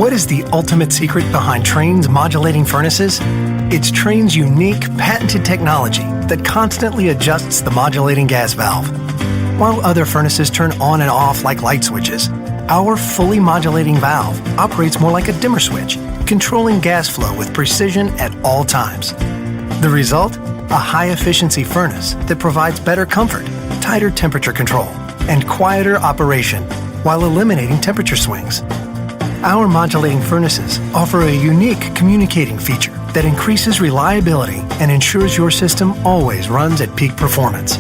What is the ultimate secret behind Trane's modulating furnaces? It's Trane's unique, patented technology that constantly adjusts the modulating gas valve. While other furnaces turn on and off like light switches, our fully modulating valve operates more like a dimmer switch, controlling gas flow with precision at all times. The result? A high-efficiency furnace that provides better comfort, tighter temperature control, and quieter operation while eliminating temperature swings. Our modulating furnaces offer a unique communicating feature that increases reliability and ensures your system always runs at peak performance.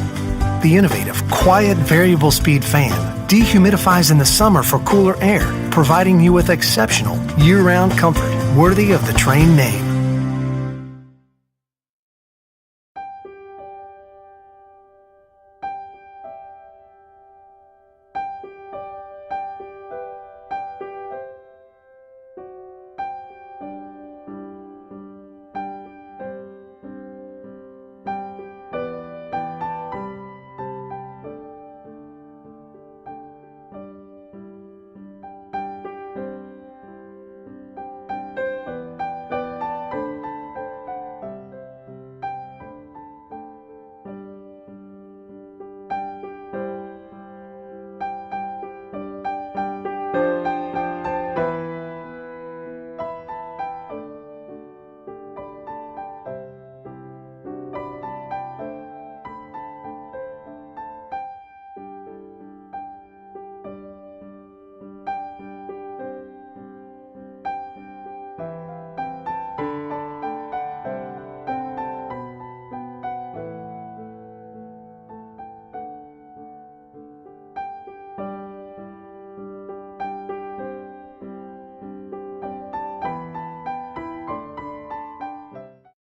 The innovative, quiet, variable speed fan dehumidifies in the summer for cooler air, providing you with exceptional, year-round comfort worthy of the Trane name.